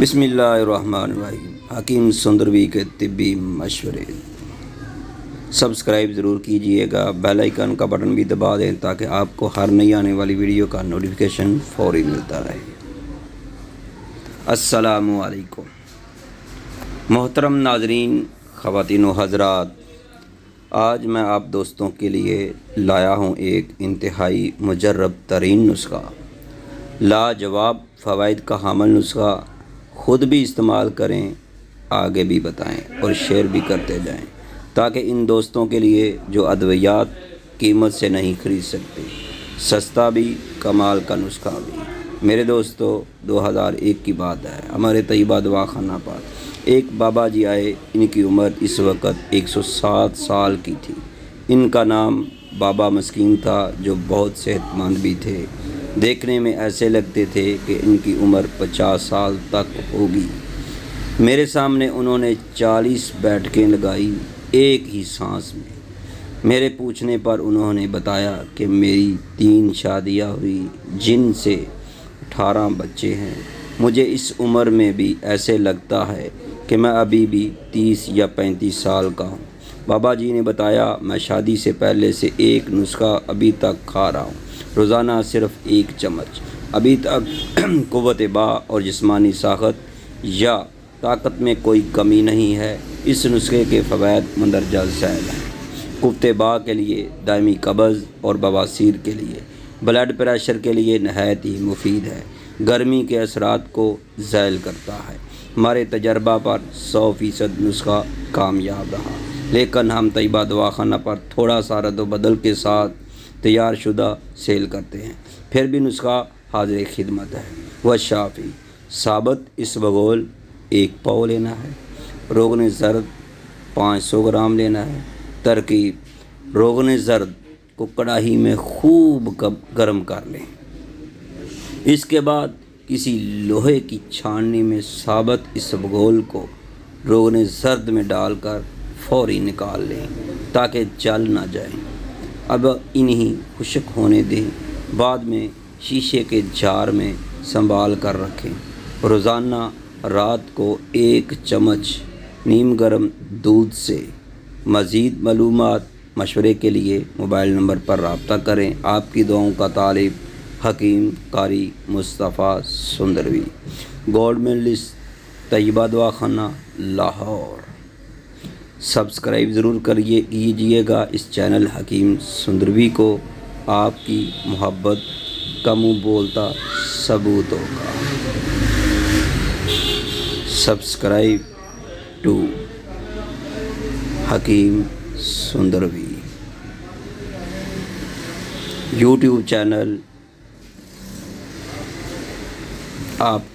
بسم اللہ الرحمن الرحیم۔ حکیم سندروی کے طبی مشورے سبسکرائب ضرور کیجئے گا، بیل آئیکن کا بٹن بھی دبا دیں تاکہ آپ کو ہر نئی آنے والی ویڈیو کا نوٹیفیکیشن فوری ملتا رہے۔ السلام علیکم محترم ناظرین، خواتین و حضرات، آج میں آپ دوستوں کے لیے لایا ہوں ایک انتہائی مجرب ترین نسخہ، لاجواب فوائد کا حامل نسخہ۔ خود بھی استعمال کریں، آگے بھی بتائیں اور شیئر بھی کرتے جائیں تاکہ ان دوستوں کے لیے جو ادویات قیمت سے نہیں خرید سکتے، سستا بھی کمال کا نسخہ بھی۔ میرے دوستو، 2001 کی بات ہے، ہمارے طیبہ دواخانہ پر ایک بابا جی آئے۔ ان کی عمر اس وقت 107 سال کی تھی۔ ان کا نام بابا مسکین تھا، جو بہت صحت مند بھی تھے۔ دیکھنے میں ایسے لگتے تھے کہ ان کی عمر 50 سال تک ہوگی۔ میرے سامنے انہوں نے 40 بیٹھکیں لگائی ایک ہی سانس میں۔ میرے پوچھنے پر انہوں نے بتایا کہ میری 3 شادیاں ہوئی، جن سے 18 بچے ہیں۔ مجھے اس عمر میں بھی ایسے لگتا ہے کہ میں ابھی بھی 30 یا 35 سال کا ہوں۔ بابا جی نے بتایا، میں شادی سے پہلے سے ایک نسخہ ابھی تک کھا رہا ہوں، روزانہ صرف 1 چمچ۔ ابھی تک قوت با اور جسمانی ساخت یا طاقت میں کوئی کمی نہیں ہے۔ اس نسخے کے فوائد مندرجہ ذیل ہیں۔ قوت با کے لیے، دائمی قبض اور بواسیر کے لیے، بلڈ پریشر کے لیے نہایت ہی مفید ہے۔ گرمی کے اثرات کو ذیل کرتا ہے۔ ہمارے تجربہ پر 100% نسخہ کامیاب رہا، لیکن ہم طیبہ دواخانہ پر تھوڑا سا رد و بدل کے ساتھ تیار شدہ سیل کرتے ہیں۔ پھر بھی نسخہ حاضر خدمت ہے۔ وہ شافی ثابت اسبغول 1 پاؤ لینا ہے۔ روغن زرد 500 گرام لینا ہے۔ ترکیب: روغن زرد کو کڑاہی میں خوب گرم کر لیں۔ اس کے بعد کسی لوہے کی چھاننی میں ثابت اسبغول کو روغن زرد میں ڈال کر فوری نکال لیں تاکہ جل نہ جائیں۔ اب انہیں خشک ہونے دیں۔ بعد میں شیشے کے جار میں سنبھال کر رکھیں۔ روزانہ رات کو 1 چمچ نیم گرم دودھ سے۔ مزید معلومات مشورے کے لیے موبائل نمبر پر رابطہ کریں۔ آپ کی دعاؤں کا طالب، حکیم قاری مصطفیٰ سندروی، گولڈ میڈلسٹ، طیبہ دواخانہ، لاہور۔ سبسکرائب ضرور کیجئے گا اس چینل حکیم سندروی کو۔ آپ کی محبت کا منہ بولتا ثبوت ہوگا۔ سبسکرائب ٹو حکیم سندروی یوٹیوب چینل آپ